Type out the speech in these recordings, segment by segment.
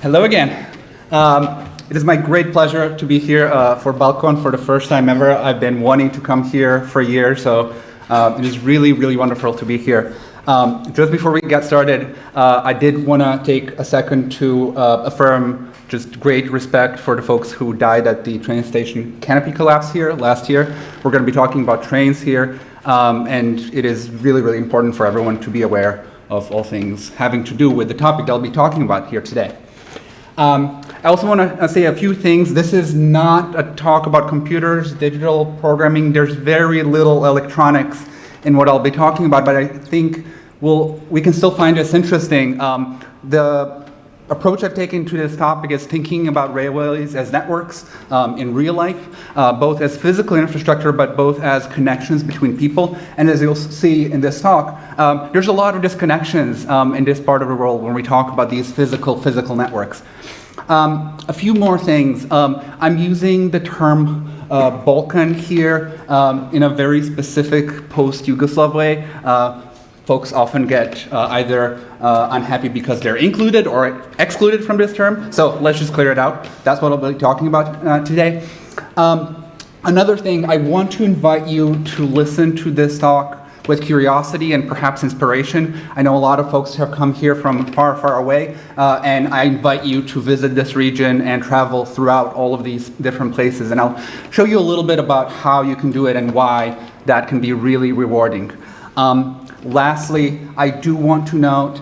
Hello again. It is my great pleasure to be here for BalCCon for the first time ever. I've been wanting to come here for years, so it is really, really wonderful to be here. Just before we get started, I did want to take a second to affirm just great respect for the folks who died at the train station canopy collapse here last year. We're going to be talking about trains here, and it is really, really important for everyone to be aware of all things having to do with the topic I'll be talking about here today. I also want to say a few things. This is not a talk about computers, digital programming. There's very little electronics in what I'll be talking about, but I think we can still find this interesting. The approach I've taken to this topic is thinking about railways as networks in real life, both as physical infrastructure, but both as connections between people. And as you'll see in this talk, there's a lot of disconnections in this part of the world when we talk about these physical networks. A few more things. I'm using the term Balkan here in a very specific post-Yugoslav way. Folks often get either unhappy because they're included or excluded from this term. So let's just clear it out. That's what I'll be talking about today. Another thing, I want to invite you to listen to this talk with curiosity and perhaps inspiration. I know a lot of folks have come here from far, far away, and I invite you to visit this region and travel throughout all of these different places. And I'll show you a little bit about how you can do it and why that can be really rewarding. Lastly, I do want to note,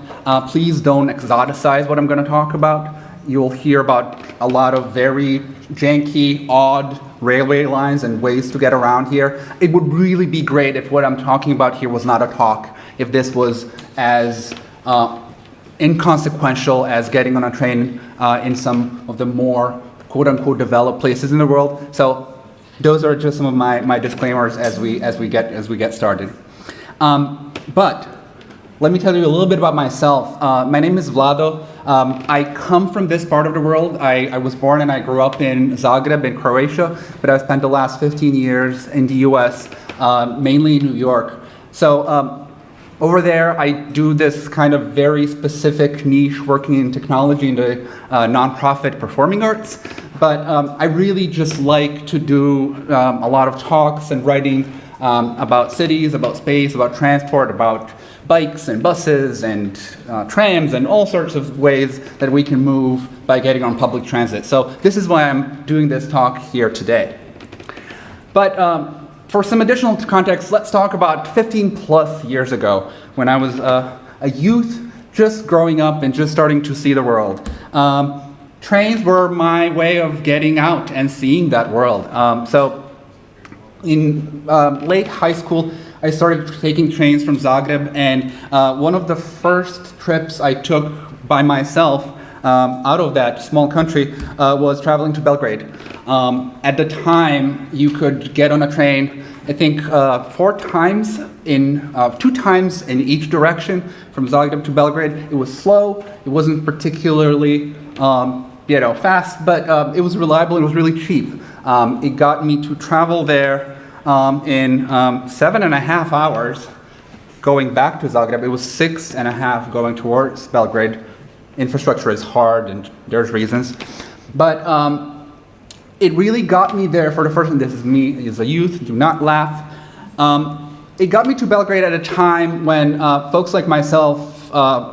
please don't exoticize what I'm going to talk about. You'll hear about a lot of very janky, odd railway lines and ways to get around here. It would really be great if what I'm talking about here was not a talk, if this was as inconsequential as getting on a train in some of the more quote-unquote developed places in the world. So those are just some of my disclaimers as we get started. But let me tell you a little bit about myself. My name is Vlado. I come from this part of the world. I was born and I grew up in Zagreb in Croatia, but I've spent the last 15 years in the US, mainly in New York. So over there, I do this kind of very specific niche working in technology in the nonprofit performing arts. But I really just like to do a lot of talks and writing about cities, about space, about transport, about bikes and buses and trams and all sorts of ways that we can move by getting on public transit. So this is why I'm doing this talk here today. But for some additional context, let's talk about 15 plus years ago when I was a youth just growing up and just starting to see the world. Trains were my way of getting out and seeing that world. So in late high school, I started taking trains from Zagreb, and one of the first trips I took by myself out of that small country was traveling to Belgrade. At the time, you could get on a train, I think 2 times in each direction from Zagreb to Belgrade. It was slow, it wasn't particularly fast, but it was reliable, it was really cheap. It got me to travel there in 7.5 hours going back to Zagreb. It was 6.5 going towards Belgrade. Infrastructure is hard and there's reasons. But it really got me there for the first time. This is me as a youth, do not laugh. It got me to Belgrade at a time when folks like myself,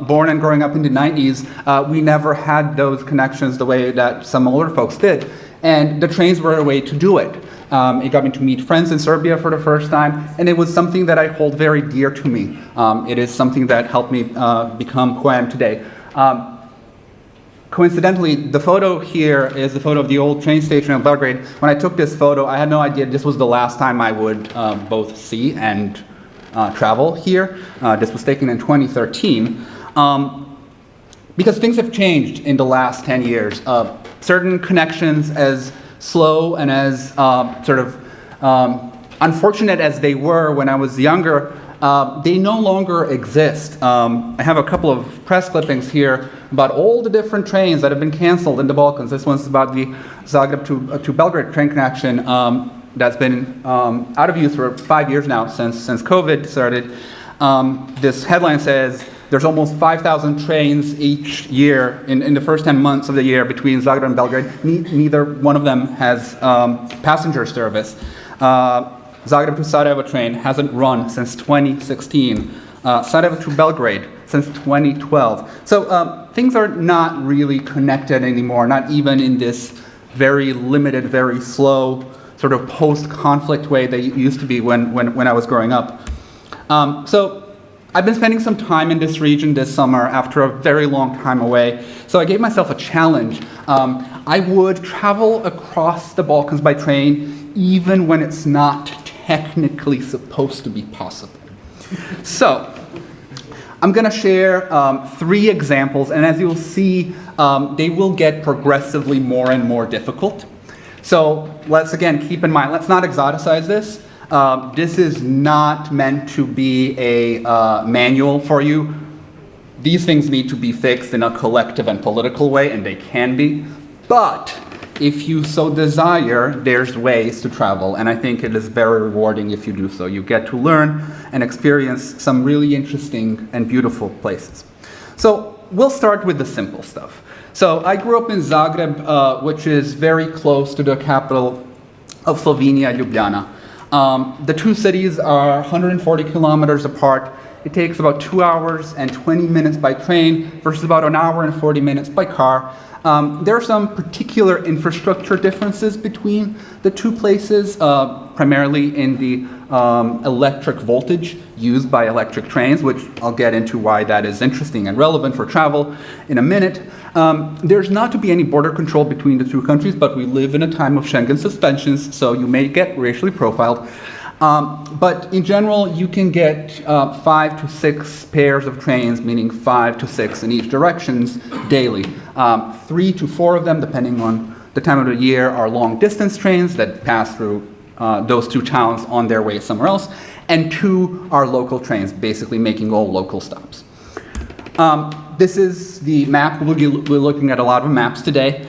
born and growing up in the 90s, we never had those connections the way that some older folks did. And the trains were a way to do it. It got me to meet friends in Serbia for the first time, and it was something that I hold very dear to me. It is something that helped me become who I am today. Coincidentally, the photo here is the photo of the old train station in Belgrade. When I took this photo, I had no idea this was the last time I would both see and travel here. This was taken in 2013. Because things have changed in the last 10 years. Certain connections, as slow and as unfortunate as they were when I was younger, they no longer exist. I have a couple of press clippings here about all the different trains that have been canceled in the Balkans. This one's about the Zagreb to Belgrade train connection that's been out of use for 5 years now since COVID started. This headline says, There's almost 5,000 trains each year in the first 10 months of the year between Zagreb and Belgrade. Neither one of them has passenger service. Zagreb to Sarajevo train hasn't run since 2016. Sarajevo to Belgrade since 2012. So things are not really connected anymore, not even in this very limited, very slow, sort of post-conflict way that it used to be when I was growing up. So I've been spending some time in this region this summer after a very long time away. So I gave myself a challenge. I would travel across the Balkans by train even when it's not technically supposed to be possible. So I'm going to share 3 examples, and as you'll see, they will get progressively more and more difficult. So let's again keep in mind, let's not exoticize this. This is not meant to be a manual for you. These things need to be fixed in a collective and political way, and they can be. But if you so desire, there's ways to travel, and I think it is very rewarding if you do so. You get to learn and experience some really interesting and beautiful places. So we'll start with the simple stuff. So I grew up in Zagreb, which is very close to the capital of Slovenia, Ljubljana. The two cities are 140 kilometers apart. It takes about 2 hours and 20 minutes by train versus about an hour and 40 minutes by car. There are some particular infrastructure differences between the two places, primarily in the electric voltage used by electric trains, which I'll get into why that is interesting and relevant for travel in a minute. There's not to be any border control between the two countries, but we live in a time of Schengen suspensions, so you may get racially profiled. But in general, you can get 5 to 6 pairs of trains, meaning 5 to 6 in each directions daily. 3 to 4 of them, depending on the time of the year, are long distance trains that pass through those two towns on their way somewhere else. And 2 are local trains, basically making all local stops. This is the map. We're looking at a lot of maps today.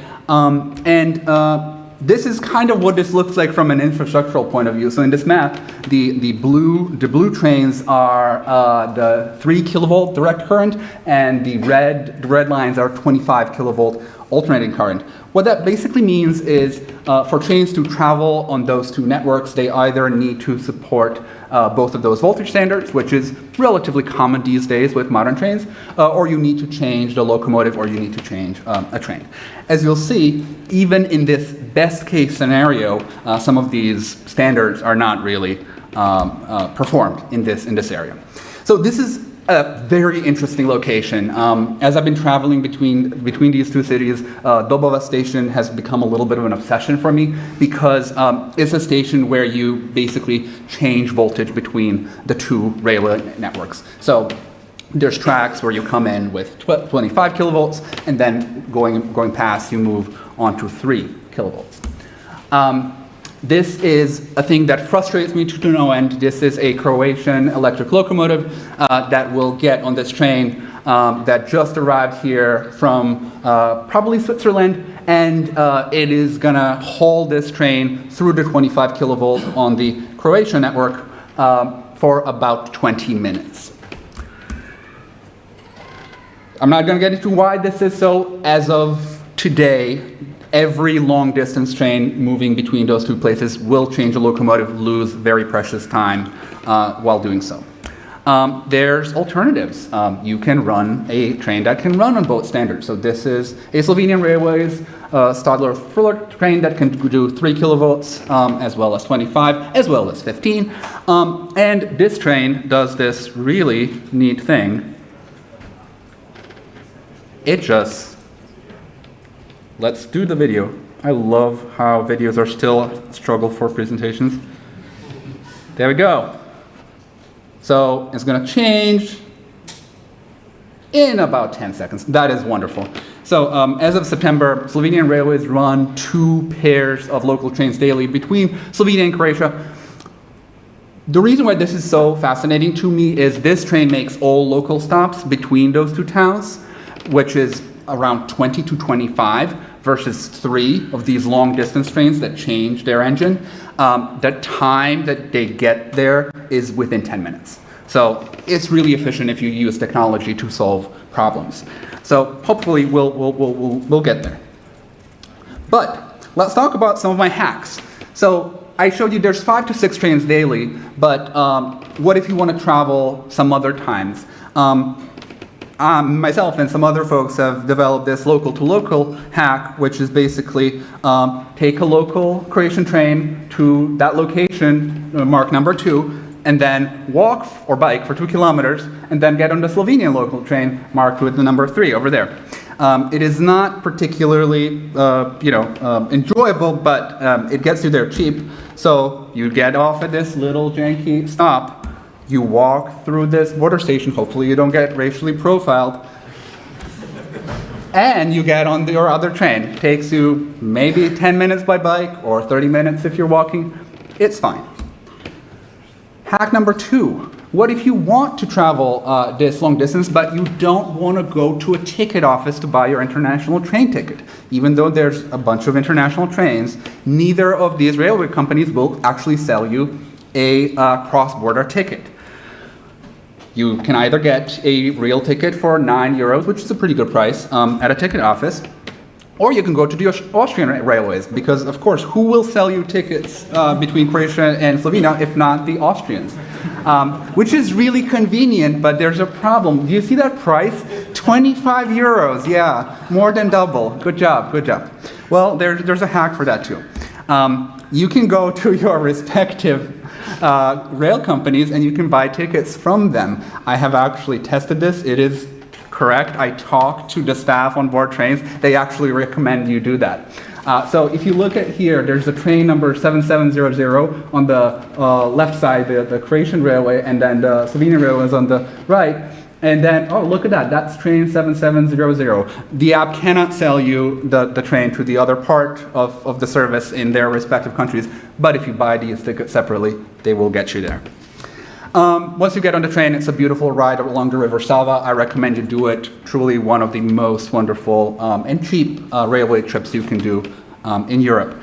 This is kind of what this looks like from an infrastructural point of view. So in this map, the blue trains are the 3 kilovolt direct current, and the red lines are 25 kilovolt alternating current. What that basically means is for trains to travel on those two networks, they either need to support both of those voltage standards, which is relatively common these days with modern trains, or you need to change the locomotive, or you need to change a train. As you'll see, even in this best case scenario, some of these standards are not really performed in this area. So this is a very interesting location. As I've been traveling between these two cities, Dobova station has become a little bit of an obsession for me, because it's a station where you basically change voltage between the two railway networks. So there's tracks where you come in with 25 kilovolts, and then going past, you move on to 3 kilovolts. This is a thing that frustrates me to no end. This is a Croatian electric locomotive that will get on this train that just arrived here from probably Switzerland, and it is gonna haul this train through the 25 kilovolt on the Croatian network for about 20 minutes. I'm not gonna get into why this is so. As of today, every long distance train moving between those two places will change a locomotive, lose very precious time while doing so. There's alternatives. You can run a train that can run on both standards. So this is a Slovenian Railways Stadler Fuller train that can do 3 kilovolts, as well as 25, as well as 15. And this train does this really neat thing. It just, let's do the video. I love how videos are still a struggle for presentations. There we go. So it's gonna change in about 10 seconds. That is wonderful. So as of September, Slovenian Railways run 2 pairs of local trains daily between Slovenia and Croatia. The reason why this is so fascinating to me is this train makes all local stops between those two towns, which is around 20 to 25 versus 3 of these long distance trains that change their engine. The time that they get there is within 10 minutes. So it's really efficient if you use technology to solve problems. So hopefully we'll get there. But let's talk about some of my hacks. So I showed you there's 5 to 6 trains daily, but what if you want to travel some other times? Myself and some other folks have developed this local-to-local hack, which is basically take a local Croatian train to that location, mark number 2, and then walk or bike for 2 kilometers, and then get on the Slovenian local train marked with the number 3 over there. It is not particularly, enjoyable, but it gets you there cheap. So you get off at this little janky stop, you walk through this border station, hopefully you don't get racially profiled, and you get on your other train. It takes you maybe 10 minutes by bike, or 30 minutes if you're walking. It's fine. Hack number 2. What if you want to travel this long distance, but you don't want to go to a ticket office to buy your international train ticket? Even though there's a bunch of international trains, neither of these railway companies will actually sell you a cross-border ticket. You can either get a real ticket for €9, which is a pretty good price, at a ticket office, or you can go to the Austrian railways, because of course, who will sell you tickets between Croatia and Slovenia if not the Austrians? Which is really convenient, but there's a problem. Do you see that price? €25, yeah, more than double. Good job, good job. Well, there's a hack for that too. You can go to your respective rail companies and you can buy tickets from them. I have actually tested this. It is correct. I talked to the staff on board trains. They actually recommend you do that. So if you look at here, there's a train number 7700 on the left side, the Croatian railway, and then the Slovenian railway is on the right. And then, oh, look at that, that's train 7700. The app cannot sell you the train to the other part of the service in their respective countries, but if you buy these tickets separately, they will get you there. Once you get on the train, it's a beautiful ride along the River Sava. I recommend you do it. Truly one of the most wonderful and cheap railway trips you can do in Europe.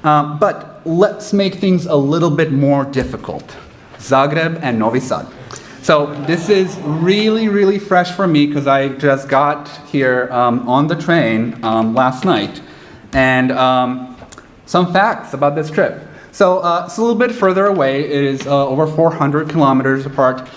But let's make things a little bit more difficult. Zagreb and Novi Sad. So this is really, really fresh for me because I just got here on the train last night. And some facts about this trip. So it's a little bit further away. It is over 400 kilometers apart.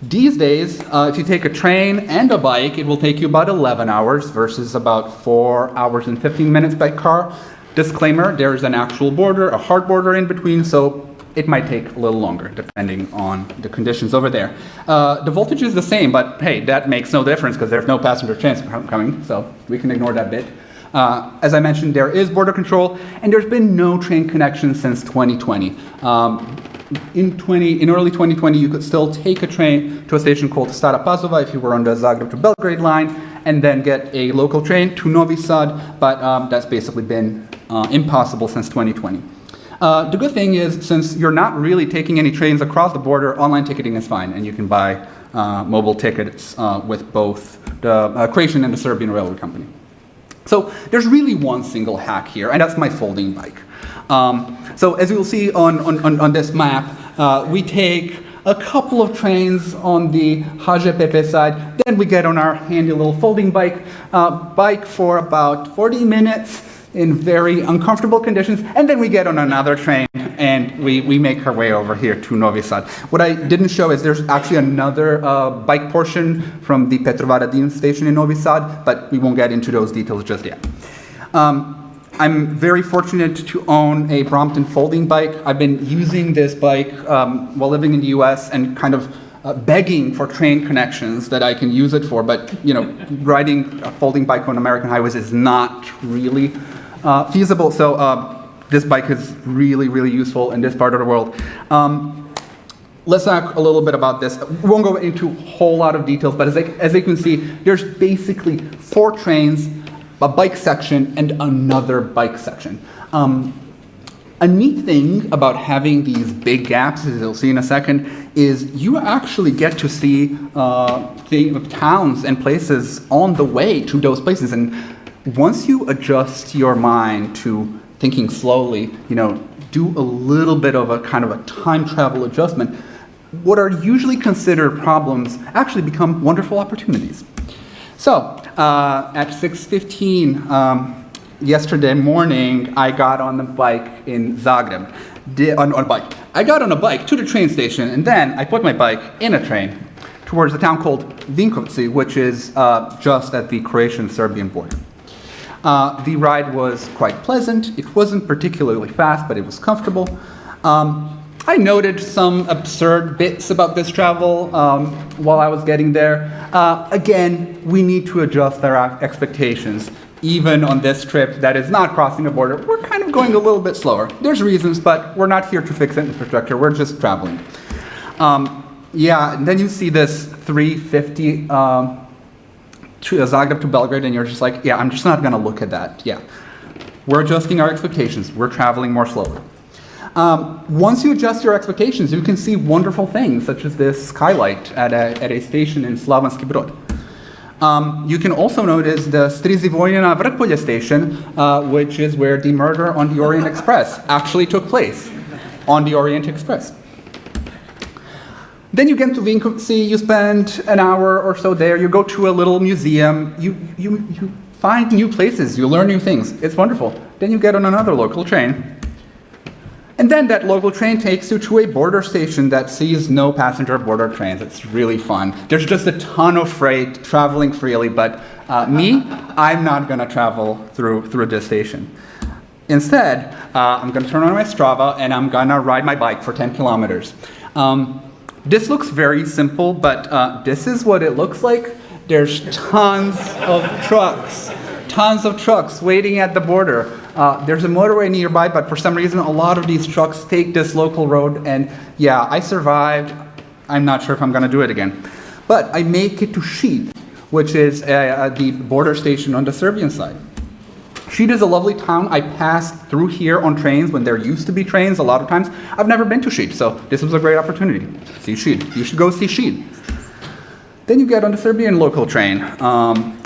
These days, if you take a train and a bike, it will take you about 11 hours versus about 4 hours and 15 minutes by car. Disclaimer, there is an actual border, a hard border in between, so it might take a little longer depending on the conditions over there. The voltage is the same, but hey, that makes no difference because there's no passenger trains coming, so we can ignore that bit. As I mentioned, there is border control, and there's been no train connection since 2020. In early 2020, you could still take a train to a station called Stara Pazova if you were on the Zagreb to Belgrade line, and then get a local train to Novi Sad, but that's basically been impossible since 2020. The good thing is, since you're not really taking any trains across the border, online ticketing is fine, and you can buy mobile tickets with both the Croatian and the Serbian railway company. So there's really one single hack here, and that's my folding bike. So as you'll see on this map, we take a couple of trains on the HŽ side, then we get on our handy little folding bike for about 40 minutes in very uncomfortable conditions, and then we get on another train and we make our way over here to Novi Sad. What I didn't show is there's actually another bike portion from the Petrovaradin station in Novi Sad, but we won't get into those details just yet. I'm very fortunate to own a Brompton folding bike. I've been using this bike while living in the US and kind of begging for train connections that I can use it for, but you know, riding a folding bike on American highways is not really feasible. So this bike is really, really useful in this part of the world. Let's talk a little bit about this. We won't go into a whole lot of details, but as you can see, there's basically 4 trains, a bike section, and another bike section. A neat thing about having these big gaps, as you'll see in a second, is you actually get to see the towns and places on the way to those places. And once you adjust your mind to thinking slowly, you know, do a little bit of a kind of a time travel adjustment, what are usually considered problems actually become wonderful opportunities. So, at 6:15 yesterday morning, I got on the bike in Zagreb. I got on a bike to the train station, and then I put my bike in a train towards a town called Vinkovci, which is just at the Croatian-Serbian border. The ride was quite pleasant. It wasn't particularly fast, but it was comfortable. I noted some absurd bits about this travel while I was getting there. Again, we need to adjust our expectations. Even on this trip that is not crossing a border, we're kind of going a little bit slower. There's reasons, but we're not here to fix infrastructure. We're just traveling. Yeah, and then you see this 350 to Zagreb to Belgrade, and you're just like, yeah, I'm just not going to look at that. Yeah, we're adjusting our expectations. We're traveling more slowly. Once you adjust your expectations, you can see wonderful things, such as this skylight at a station in Slavonski Brod. You can also notice the Strizivojina Vrpolje station, which is where the murder on the Orient Express actually took place, on the Orient Express. Then you get to Vinkovci, you spend an hour or so there, you go to a little museum, you find new places, you learn new things, it's wonderful. Then you get on another local train, and then that local train takes you to a border station that sees no passenger border trains. It's really fun. There's just a ton of freight traveling freely, but I'm not gonna travel through this station. Instead, I'm gonna turn on my Strava and I'm gonna ride my bike for 10 kilometers. This looks very simple, but this is what it looks like. There's tons of trucks waiting at the border. There's a motorway nearby, but for some reason, a lot of these trucks take this local road, and yeah, I survived. I'm not sure if I'm gonna do it again. But I make it to Šid, which is the border station on the Serbian side. Šid is a lovely town. I passed through here on trains when there used to be trains a lot of times. I've never been to Šid, so this was a great opportunity. See Šid. You should go see Šid. Then you get on the Serbian local train.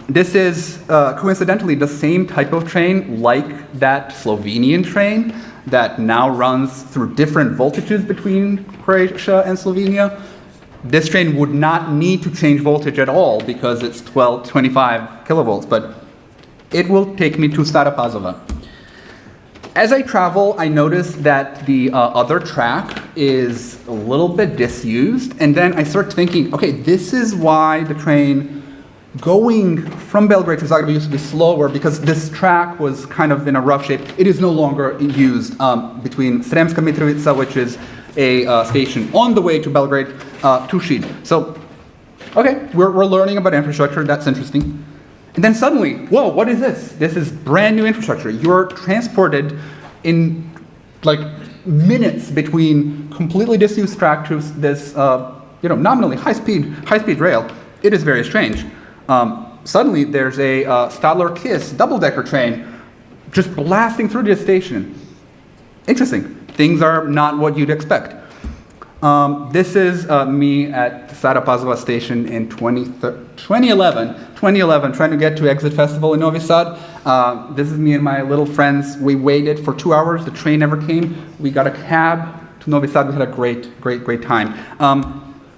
This is coincidentally the same type of train like that Slovenian train that now runs through different voltages between Croatia and Slovenia. This train would not need to change voltage at all because it's 25 kilovolts, but it will take me to Stara Pazova. As I travel, I notice that the other track is a little bit disused, and then I start thinking, okay, this is why the train going from Belgrade to Zagreb used to be slower, because this track was kind of in a rough shape. It is no longer used between Sremska Mitrovica, which is a station on the way to Belgrade, to Šid. So, okay, we're learning about infrastructure, that's interesting. And then suddenly, whoa, what is this? This is brand new infrastructure. You're transported in like minutes between completely disused track to this, nominally high-speed rail. It is very strange. Suddenly, there's a Stadler Kiss double-decker train just blasting through this station. Interesting. Things are not what you'd expect. This is me at Stara Pazova station in 2011, trying to get to Exit Festival in Novi Sad. This is me and my little friends. We waited for 2 hours. The train never came. We got a cab to Novi Sad. We had a great time.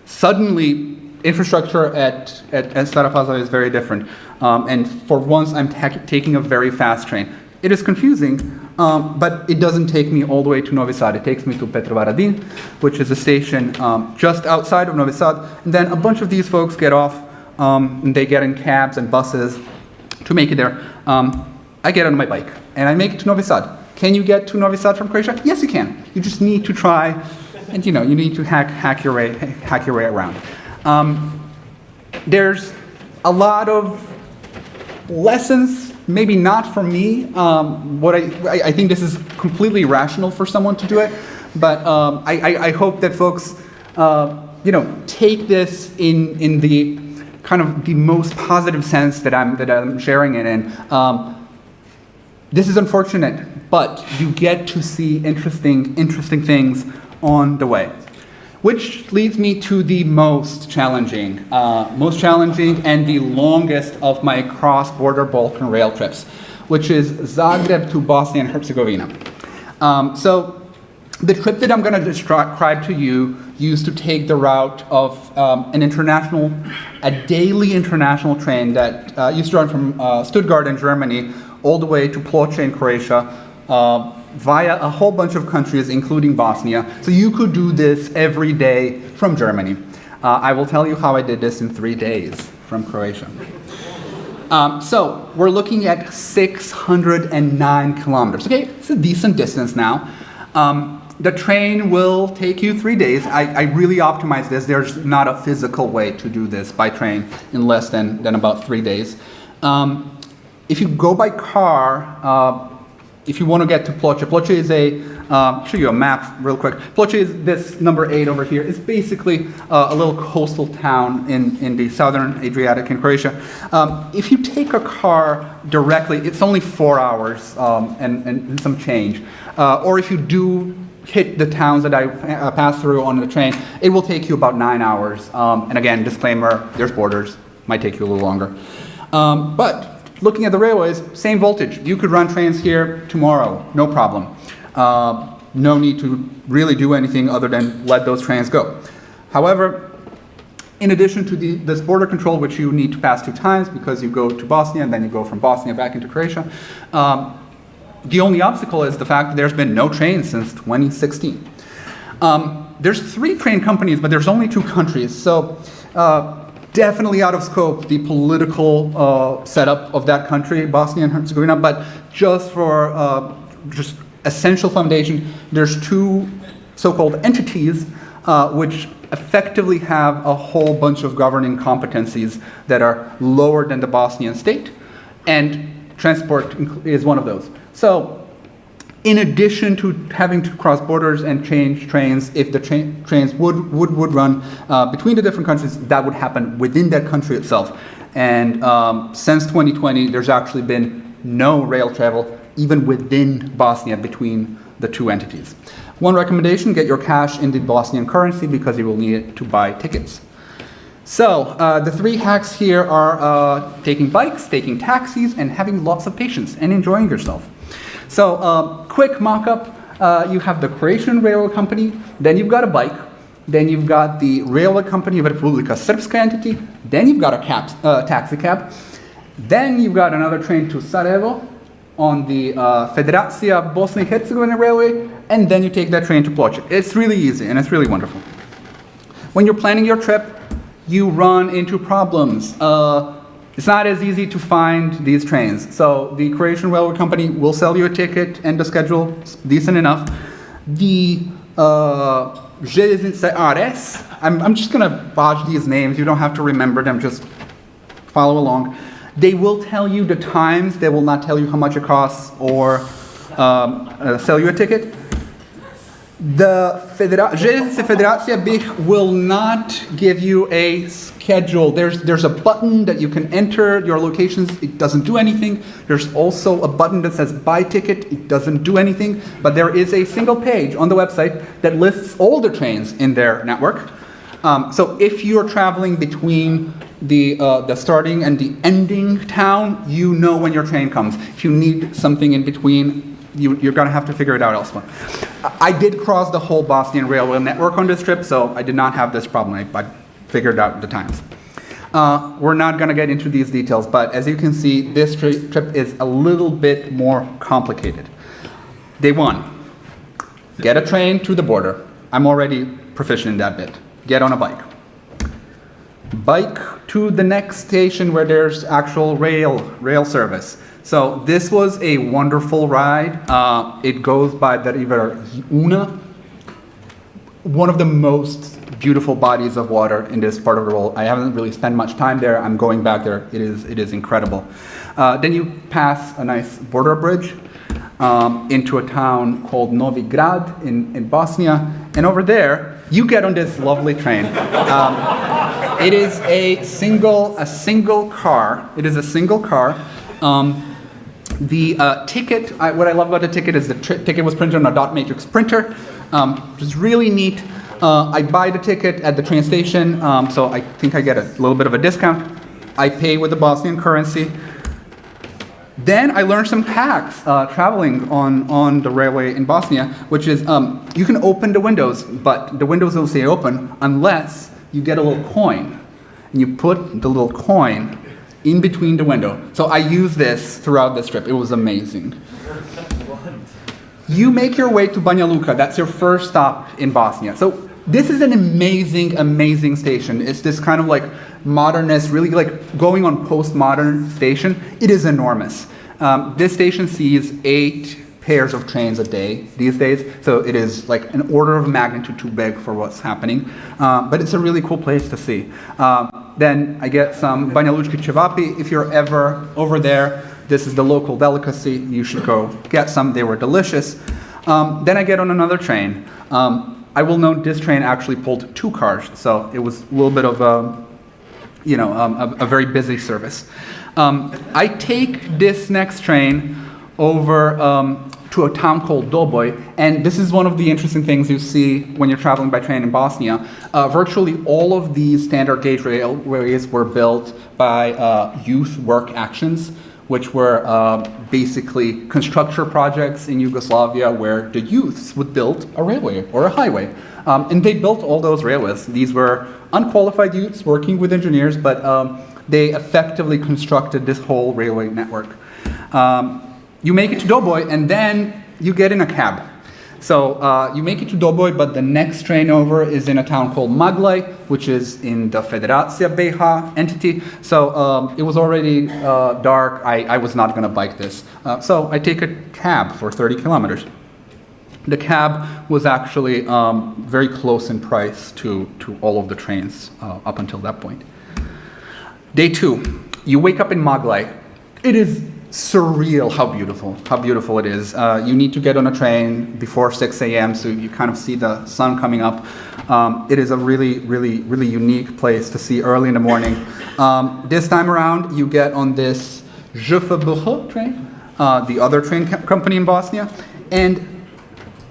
Suddenly, infrastructure at Stara Pazova is very different. And for once, I'm taking a very fast train. It is confusing, but it doesn't take me all the way to Novi Sad. It takes me to Petrovaradin, which is a station just outside of Novi Sad. And then a bunch of these folks get off, and they get in cabs and buses to make it there. I get on my bike, and I make it to Novi Sad. Can you get to Novi Sad from Croatia? Yes, you can. You just need to try, and you need to hack your way around. There's a lot of lessons, maybe not for me. I think this is completely rational for someone to do it, but I hope that folks, take this in the kind of the most positive sense that I'm sharing it in. This is unfortunate, but you get to see interesting things on the way. Which leads me to the most challenging and the longest of my cross-border Balkan rail trips, which is Zagreb to Bosnia and Herzegovina. So the trip that I'm going to describe to you used to take the route of a daily international train that used to run from Stuttgart in Germany all the way to Ploče in Croatia, via a whole bunch of countries, including Bosnia. So you could do this every day from Germany. I will tell you how I did this in 3 days from Croatia. So we're looking at 609 kilometers. Okay, it's a decent distance now. The train will take you 3 days. I really optimized this. There's not a physical way to do this by train in less than about 3 days. If you go by car, if you want to get to Ploče, Ploče is I'll show you a map real quick. Ploče is this number 8 over here. It's basically a little coastal town in the southern Adriatic in Croatia. If you take a car directly, it's only 4 hours and some change. Or if you do hit the towns that I pass through on the train, it will take you about 9 hours. And again, disclaimer, there's borders, might take you a little longer. But looking at the railways, same voltage. You could run trains here tomorrow, no problem. No need to really do anything other than let those trains go. However, in addition to this border control, which you need to pass 2 times because you go to Bosnia and then you go from Bosnia back into Croatia, the only obstacle is the fact that there's been no trains since 2016. There's 3 train companies, but there's only 2 countries. So definitely out of scope, the political setup of that country, Bosnia and Herzegovina, but just for just essential foundation, there's 2 so-called entities which effectively have a whole bunch of governing competencies that are lower than the Bosnian state, and transport is one of those. So in addition to having to cross borders and change trains, if the trains would run between the different countries, that would happen within that country itself. And since 2020, there's actually been no rail travel even within Bosnia between the 2 entities. One recommendation, get your cash in the Bosnian currency because you will need it to buy tickets. So the 3 hacks here are taking bikes, taking taxis, and having lots of patience and enjoying yourself. So quick mock-up, you have the Croatian railway company, then you've got a bike, then you've got the railway company of Republika Srpska entity, then you've got a taxi cab, then you've got another train to Sarajevo on the Federacija Bosnia and Herzegovina railway, and then you take that train to Ploče. It's really easy and it's really wonderful. When you're planning your trip, you run into problems. It's not as easy to find these trains. So the Croatian railway company will sell you a ticket and the schedule is decent enough. The Željeznice RS, I'm just going to botch these names. You don't have to remember them, just follow along. They will tell you the times. They will not tell you how much it costs or sell you a ticket. The Željeznice Federacija BiH will not give you a schedule. There's a button that you can enter your locations. It doesn't do anything. There's also a button that says buy ticket. It doesn't do anything. But there is a single page on the website that lists all the trains in their network. So if you're traveling between the starting and the ending town, you know when your train comes. If you need something in between, you're going to have to figure it out elsewhere. I did cross the whole Bosnian railway network on this trip, so I did not have this problem. I figured out the times. We're not going to get into these details, but as you can see, this trip is a little bit more complicated. Day 1, get a train to the border. I'm already proficient in that bit. Get on a bike. Bike to the next station where there's actual rail service. So this was a wonderful ride. It goes by the river Una, one of the most beautiful bodies of water in this part of the world. I haven't really spent much time there. I'm going back there. It is incredible. Then you pass a nice border bridge into a town called Novi Grad in Bosnia, and over there you get on this lovely train. It is a single car. It is a single car. The ticket, what I love about the ticket is the ticket was printed on a dot matrix printer, which is really neat. I buy the ticket at the train station, so I think I get a little bit of a discount. I pay with the Bosnian currency. Then I learned some hacks traveling on the railway in Bosnia, which is you can open the windows, but the windows don't stay open unless you get a little coin. And you put the little coin in between the window. So I used this throughout this trip. It was amazing. You make your way to Banja Luka. That's your first stop in Bosnia. So this is an amazing, amazing station. It's this kind of like modernist, really like going on postmodern station. It is enormous. This station sees 8 pairs of trains a day these days, so it is like an order of magnitude too big for what's happening. But it's a really cool place to see. Then I get some BalCCK2k25. If you're ever over there, this is the local delicacy. You should go get some. They were delicious. Then I get on another train. I will note this train actually pulled 2 cars, so it was a little bit of a very busy service. I take this next train over to a town called Doboj, and this is one of the interesting things you see when you're traveling by train in Bosnia. Virtually all of these standard gauge railways were built by youth work actions, which were basically construction projects in Yugoslavia where the youths would build a railway or a highway. And they built all those railways. These were unqualified youths working with engineers, but they effectively constructed this whole railway network. You make it to Doboj, and then you get in a cab. So you make it to Doboj, but the next train over is in a town called Maglaj, which is in the Federacija BiH entity. So it was already dark. I was not going to bike this. So I take a cab for 30 kilometers. The cab was actually very close in price to all of the trains up until that point. Day 2, you wake up in Maglaj. It is surreal how beautiful it is. You need to get on a train before 6 a.m. so you kind of see the sun coming up. It is a really unique place to see early in the morning. This time around you get on this JFBH train, the other train company in Bosnia, and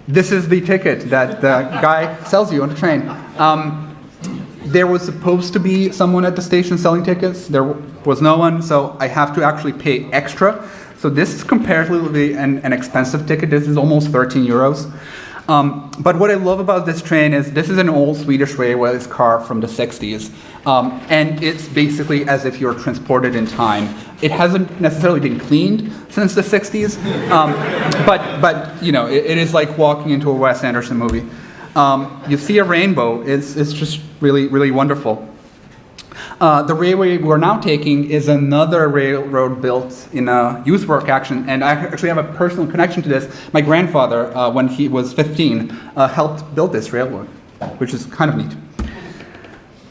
this is the ticket that the guy sells you on the train. There was supposed to be someone at the station selling tickets. There was no one, so I have to actually pay extra. So this is comparatively an expensive ticket. This is almost 13 euros. But what I love about this train is this is an old Swedish railways car from the 60s. And it's basically as if you're transported in time. It hasn't necessarily been cleaned since the 60s, but you know, it is like walking into a Wes Anderson movie. You see a rainbow. It's just really wonderful. The railway we're now taking is another railroad built in a youth work action, and I actually have a personal connection to this. My grandfather, when he was 15, helped build this railroad, which is kind of neat.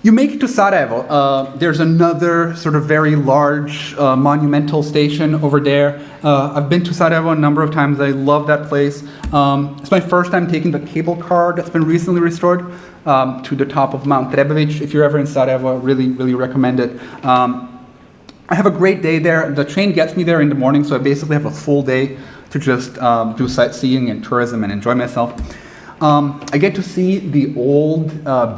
You make it to Sarajevo. There's another sort of very large monumental station over there. I've been to Sarajevo a number of times. I love that place. It's my first time taking the cable car that's been recently restored to the top of Mount Trebević. If you're ever in Sarajevo, I really recommend it. I have a great day there. The train gets me there in the morning, so I basically have a full day to just do sightseeing and tourism and enjoy myself. I get to see the old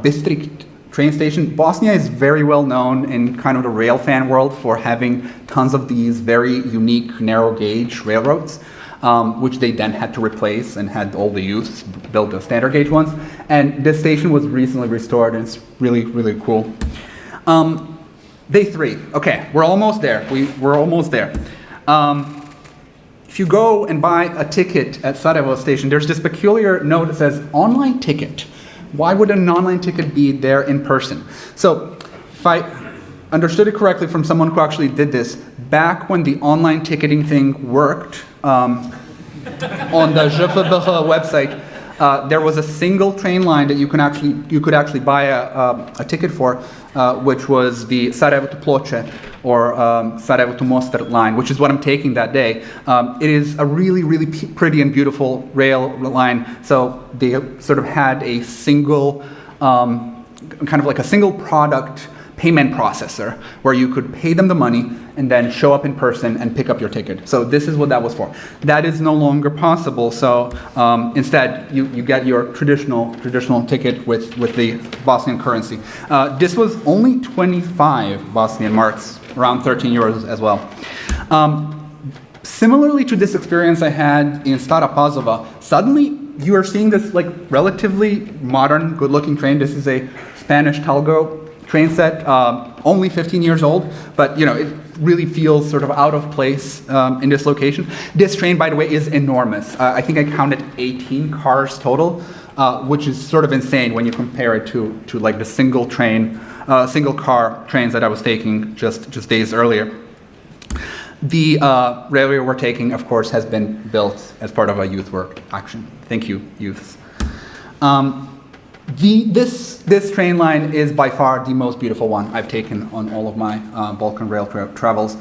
Bistrik train station. Bosnia is very well known in kind of the rail fan world for having tons of these very unique narrow gauge railroads, which they then had to replace and had all the youths build the standard gauge ones. And this station was recently restored, and it's really cool. Day 3. Okay, we're almost there. We're almost there. If you go and buy a ticket at Sarajevo station, there's this peculiar note that says online ticket. Why would an online ticket be there in person? So, if I understood it correctly from someone who actually did this, back when the online ticketing thing worked on the JFBH website, there was a single train line that you could actually buy a ticket for, which was the Sarajevo to Ploče or Sarajevo to Mostar line, which is what I'm taking that day. It is a really pretty and beautiful rail line. So they sort of had a single, kind of like a single product payment processor where you could pay them the money and then show up in person and pick up your ticket. So this is what that was for. That is no longer possible. So instead, you get your traditional ticket with the Bosnian currency. This was only 25 Bosnian marks, around 13 euros as well. similarly to this experience I had in Stara Pazova, suddenly you are seeing this like relatively modern, good-looking train. This is a Spanish Talgo train set, only 15 years old, but you know, it really feels sort of out of place in this location. This train, by the way, is enormous. I think I counted 18 cars total, which is sort of insane when you compare it to like the single car trains that I was taking just days earlier. The railway we're taking, of course, has been built as part of a youth work action. Thank you, youths. This train line is by far the most beautiful one I've taken on all of my Balkan rail travels.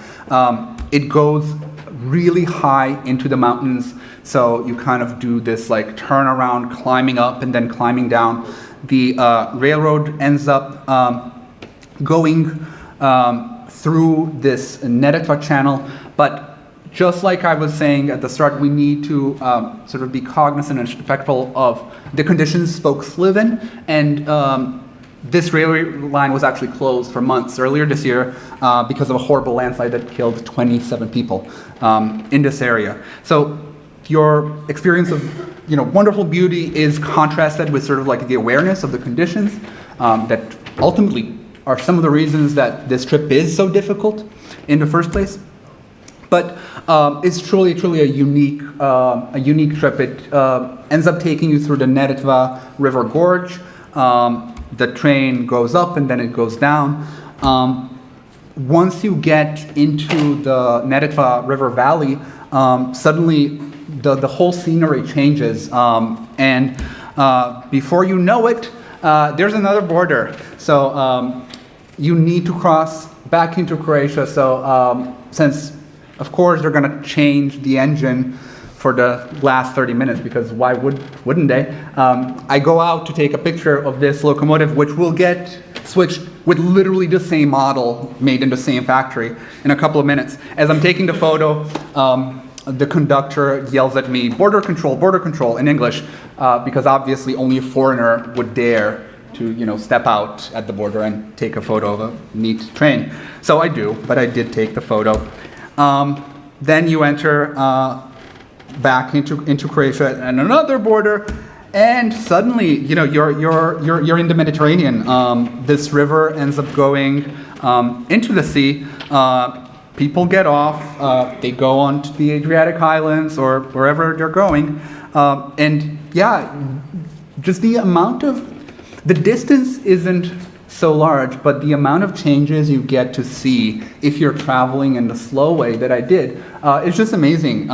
It goes really high into the mountains, so you kind of do this like turnaround, climbing up and then climbing down. The railroad ends up going through this Neretva channel, but just like I was saying at the start, we need to sort of be cognizant and respectful of the conditions folks live in, and this railway line was actually closed for months earlier this year because of a horrible landslide that killed 27 people in this area. So your experience of wonderful beauty is contrasted with sort of like the awareness of the conditions that ultimately are some of the reasons that this trip is so difficult in the first place. But it's truly a unique trip. It ends up taking you through the Neretva River Gorge. The train goes up and then it goes down. Once you get into the Neretva River Valley, suddenly the whole scenery changes. And before you know it, there's another border. So you need to cross back into Croatia. So since, of course, they're going to change the engine for the last 30 minutes, because why wouldn't they? I go out to take a picture of this locomotive, which will get switched with literally the same model made in the same factory in a couple of minutes. As I'm taking the photo, the conductor yells at me, border control in English, because obviously only a foreigner would dare to step out at the border and take a photo of a neat train. So I do, but I did take the photo. Then you enter back into Croatia and another border, and suddenly you're in the Mediterranean. This river ends up going into the sea. People get off, they go on to the Adriatic Islands or wherever they're going, and yeah, just the distance isn't so large, but the amount of changes you get to see if you're traveling in the slow way that I did, it's just amazing.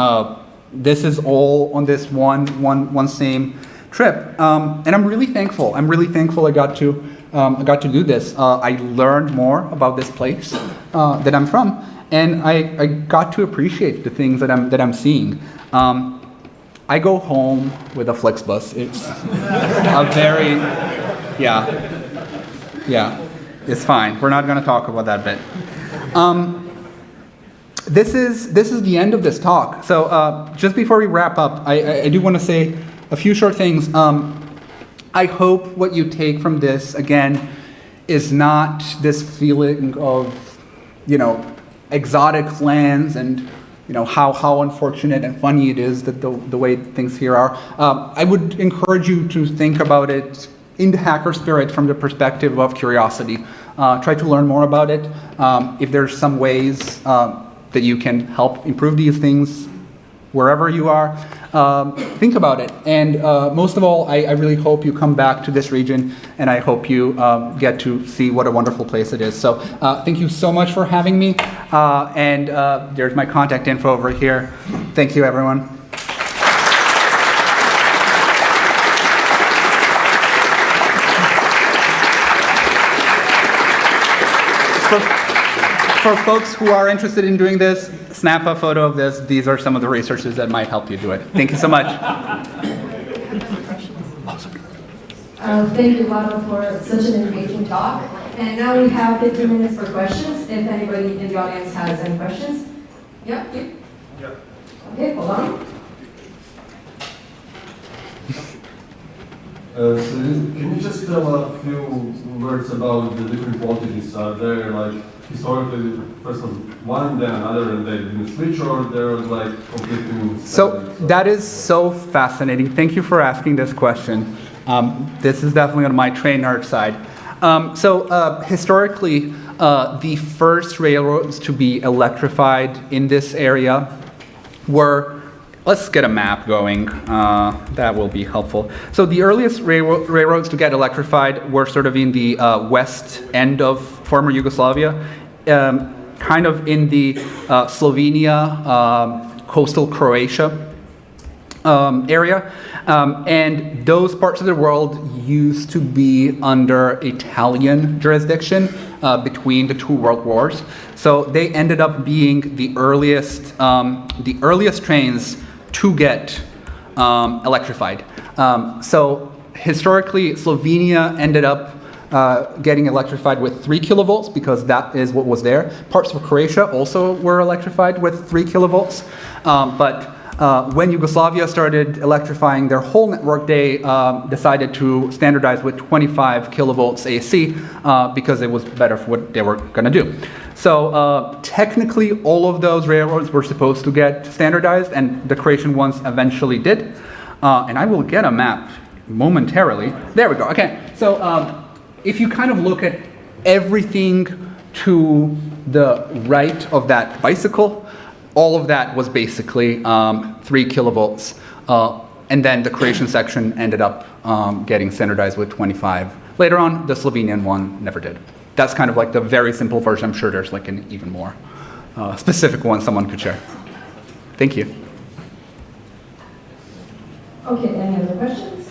This is all on this one same trip, and I'm really thankful. I got to do this. I learned more about this place that I'm from, and I got to appreciate the things that I'm seeing. I go home with a Flixbus. It's a very Yeah, it's fine. We're not going to talk about that bit. This is the end of this talk. So just before we wrap up, I do want to say a few short things. I hope what you take from this, again, is not this feeling of, exotic lands and, how unfortunate and funny it is that the way things here are. I would encourage you to think about it in the hacker spirit from the perspective of curiosity. Try to learn more about it. If there's some ways that you can help improve these things wherever you are, think about it. And most of all, I really hope you come back to this region, and I hope you get to see what a wonderful place it is. So thank you so much for having me. And there's my contact info over here. Thank you, everyone. For folks who are interested in doing this, snap a photo of this. These are some of the resources that might help you do it. Thank you so much. Thank you, Vlado, for such an engaging talk. And now we have 15 minutes for questions. If anybody in the audience has any questions. Yeah? Okay, hold on. Can you just tell a few words about the different voltages? Are there like historically first was one, then another, and they didn't switch, or there was like completely So that is so fascinating. Thank you for asking this question. This is definitely on my train nerd side. Historically, the first railroads to be electrified in this area were, let's get a map going, that will be helpful. So the earliest railroads to get electrified were sort of in the west end of former Yugoslavia, kind of in the Slovenia, coastal Croatia area. And those parts of the world used to be under Italian jurisdiction between the two world wars. So they ended up being the earliest trains to get electrified. So historically, Slovenia ended up getting electrified with 3 kilovolts because that is what was there. Parts of Croatia also were electrified with 3 kilovolts. When Yugoslavia started electrifying their whole network, they decided to standardize with 25 kilovolts AC because it was better for what they were going to do. So technically, all of those railroads were supposed to get standardized, and the Croatian ones eventually did. And I will get a map momentarily. There we go. Okay. So if you kind of look at everything to the right of that bicycle, all of that was basically 3 kilovolts. And then the Croatian section ended up getting standardized with 25. Later on, the Slovenian one never did. That's kind of like the very simple version. I'm sure there's like an even more specific one someone could share. Thank you. Okay, any other questions?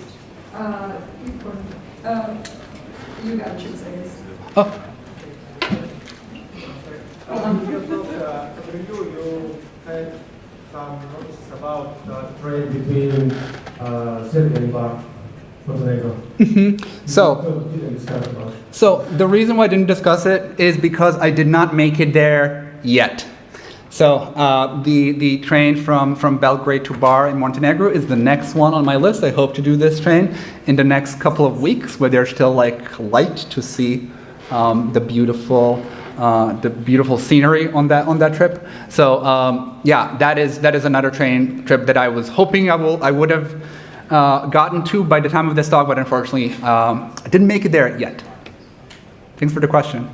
You got to choose, I guess. Oh. You had some notices about the trade between Serbia and Montenegro. So the reason why I didn't discuss it is because I did not make it there yet. So the train from Belgrade to Bar in Montenegro is the next one on my list. I hope to do this train in the next couple of weeks, where there's still like light to see the beautiful scenery on that trip. So yeah, that is another train trip that I was hoping I would have gotten to by the time of this talk, but unfortunately I didn't make it there yet. Thanks for the question.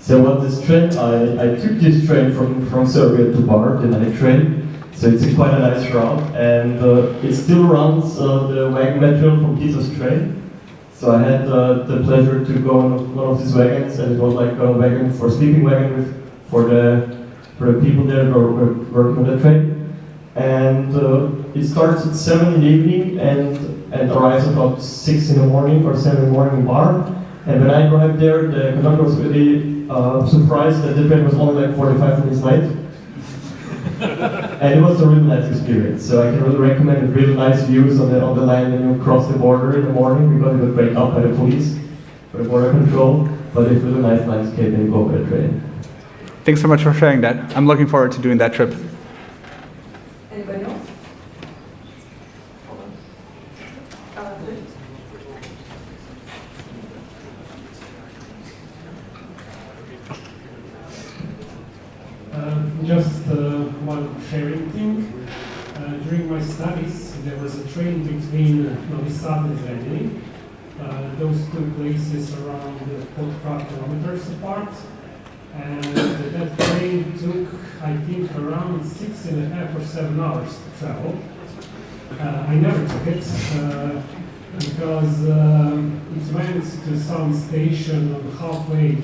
So on this train, I took this train from Serbia to Bar, the night train. So it's quite a nice route, and it still runs the wagon material from Tisa's train. So I had the pleasure to go on one of these wagons, and it was like a wagon sleeping wagon for the people there who were working on the train. And it starts at 7 in the evening and arrives about 6 in the morning or 7 in the morning in Bar. And when I arrived there, the conductor was really surprised that the train was only like 45 minutes late. And it was a really nice experience. So I can really recommend really nice views on the line when you cross the border in the morning, because it was break up by the police for the border control. But it's really nice landscape and you go by the train. Thanks so much for sharing that. I'm looking forward to doing that trip. Anybody else? Just one sharing thing. During my studies, there was a train between Novi Sad and Zrenjanin. Those two places around 45 kilometers apart. And that train took, I think, around 6.5 or 7 hours to travel. I never took it because it went to some station on halfway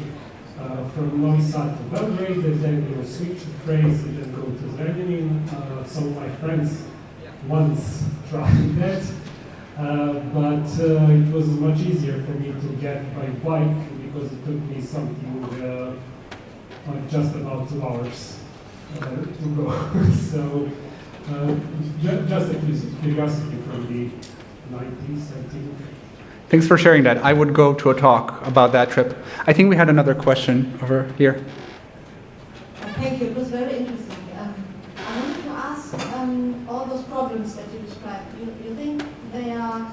from Novi Sad to Belgrade, and then you switch the trains and then go to Zrenjanin. Some of my friends once tried that, but it was much easier for me to get by bike because it took me something just about 2 hours to go. So just a curiosity from the 90s, I think. Thanks for sharing that. I would go to a talk about that trip. I think we had another question over here. Thank you. It was very interesting. I wanted to ask, all those problems that you described, you think they are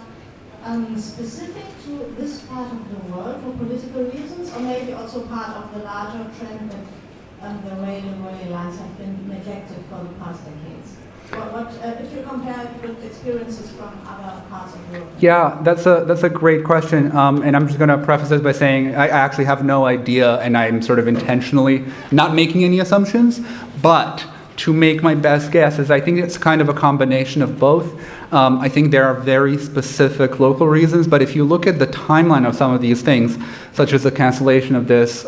specific to this part of the world for political reasons, or maybe also part of the larger trend that the railway lines have been neglected for the past decades? If you compare it with experiences from other parts of the world? Yeah, that's a great question, and I'm just going to preface this by saying I actually have no idea, and I'm sort of intentionally not making any assumptions, but to make my best guesses, I think it's kind of a combination of both. I think there are very specific local reasons, but if you look at the timeline of some of these things, such as the cancellation of these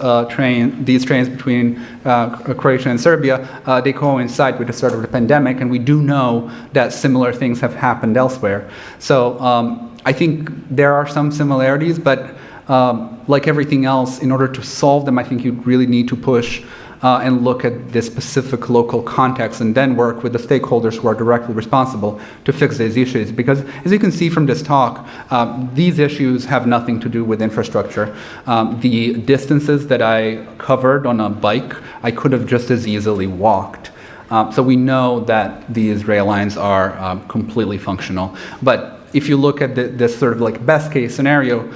trains between Croatia and Serbia, they coincide with the start of the pandemic, and we do know that similar things have happened elsewhere. So I think there are some similarities, but like everything else, in order to solve them, I think you really need to push and look at the specific local context and then work with the stakeholders who are directly responsible to fix these issues. Because as you can see from this talk, these issues have nothing to do with infrastructure. The distances that I covered on a bike, I could have just as easily walked. So we know that these rail lines are completely functional. But if you look at this sort of like best case scenario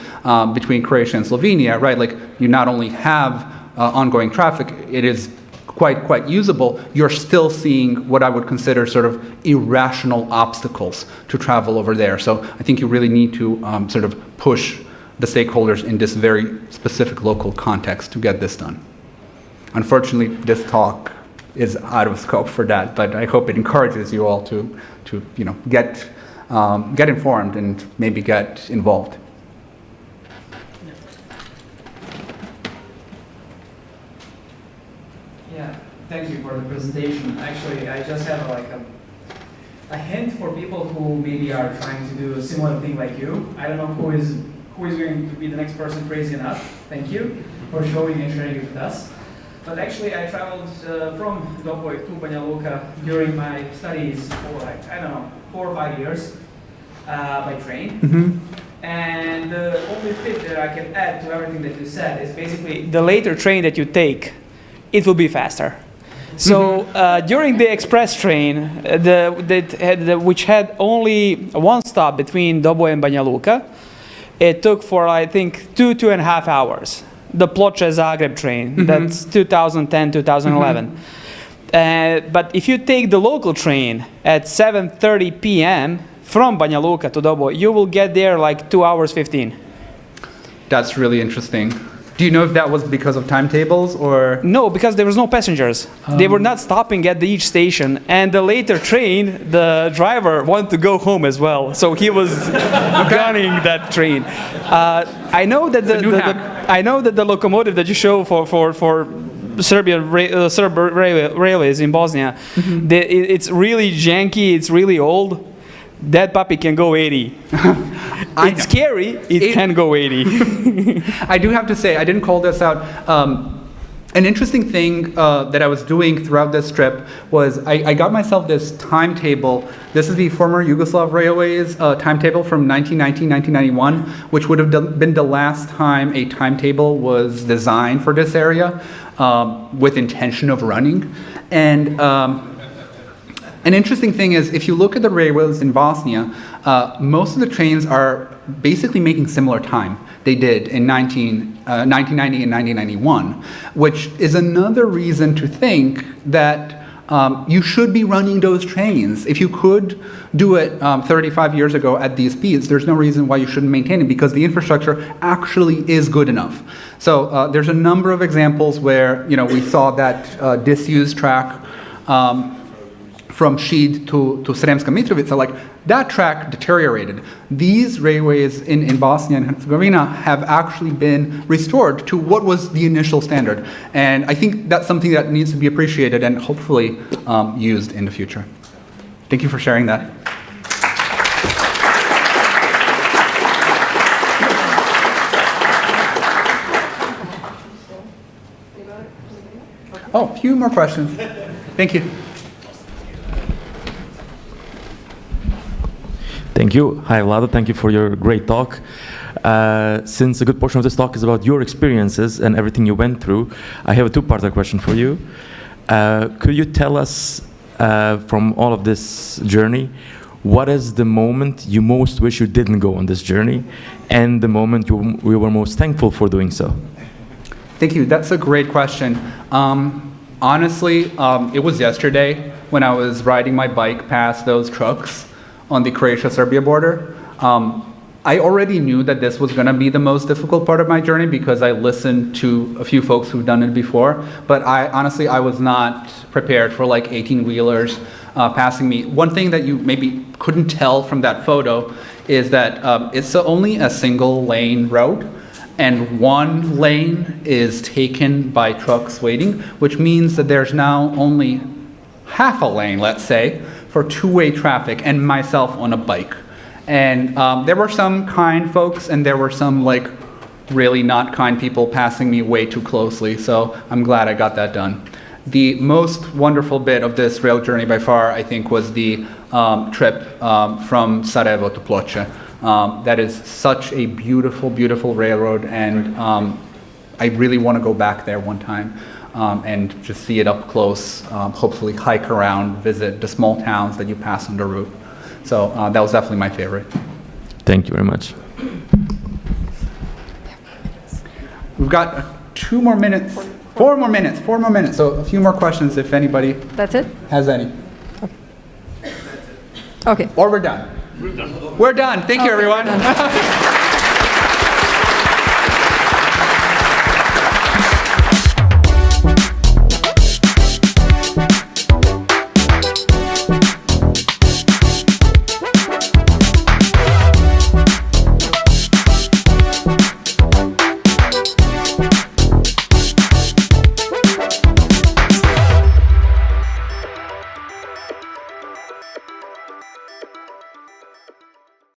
between Croatia and Slovenia, right, like you not only have ongoing traffic, it is quite usable, you're still seeing what I would consider sort of irrational obstacles to travel over there. So I think you really need to sort of push the stakeholders in this very specific local context to get this done. Unfortunately, this talk is out of scope for that, but I hope it encourages you all to get informed and maybe get involved. Yeah, thank you for the presentation. Actually, I just have like a hint for people who maybe are trying to do a similar thing like you. I don't know who is going to be the next person crazy enough. Thank you for showing and sharing it with us. But actually, I traveled from Doboj to Banja Luka during my studies for like, I don't know, 4 or 5 years by train. Mm-hmm. And the only tip that I can add to everything that you said is basically the later train that you take, it will be faster. So during the express train, which had only one stop between Doboj and Banja Luka, it took for I think 2.5 hours. The Ploče-Zagreb train, mm-hmm. That's 2010, 2011. Mm-hmm. But if you take the local train at 7:30 p.m. from Banja Luka to Doboj, you will get there like 2 hours 15. That's really interesting. Do you know if that was because of timetables or? No, because there was no passengers. They were not stopping at each station. And the later train, the driver wanted to go home as well. So he was gunning that train. I know that the locomotive that you show for Serbian railways in Bosnia, mm-hmm. It's really janky, it's really old. That puppy can go 80. It's scary, it can go 80. I do have to say, I didn't call this out. An interesting thing that I was doing throughout this trip was I got myself this timetable. This is the former Yugoslav Railways timetable from 1990-1991, which would have been the last time a timetable was designed for this area with intention of running. And an interesting thing is, if you look at the railways in Bosnia, most of the trains are basically making similar time they did in 1990 and 1991, which is another reason to think that you should be running those trains. If you could do it 35 years ago at these speeds, there's no reason why you shouldn't maintain it, because the infrastructure actually is good enough. So there's a number of examples where we saw that disused track from Šid to Sremska Mitrovica, like that track deteriorated. These railways in Bosnia and Herzegovina have actually been restored to what was the initial standard. And I think that's something that needs to be appreciated and hopefully used in the future. Thank you for sharing that. Oh, a few more questions. Thank you. Thank you. Hi, Vlado. Thank you for your great talk. Since a good portion of this talk is about your experiences and everything you went through, I have a two-part question for you. Could you tell us from all of this journey, what is the moment you most wish you didn't go on this journey, and the moment you were most thankful for doing so? Thank you. That's a great question. Honestly, it was yesterday when I was riding my bike past those trucks on the Croatia-Serbia border. I already knew that this was going to be the most difficult part of my journey because I listened to a few folks who've done it before. But honestly, I was not prepared for like 18-wheelers passing me. One thing that you maybe couldn't tell from that photo is that it's only a single lane road, and one lane is taken by trucks waiting, which means that there's now only half a lane, let's say, for two-way traffic and myself on a bike. And there were some kind folks, and there were some like really not kind people passing me way too closely, so I'm glad I got that done. The most wonderful bit of this rail journey by far, I think, was the trip from Sarajevo to Ploče. That is such a beautiful, beautiful railroad, and I really want to go back there one time and just see it up close, hopefully hike around, visit the small towns that you pass on the route. So that was definitely my favorite. Thank you very much. We've got 2 more minutes, 4 more minutes, so a few more questions if anybody That's it? has any. Okay. Or we're done. We're done. Thank you, everyone.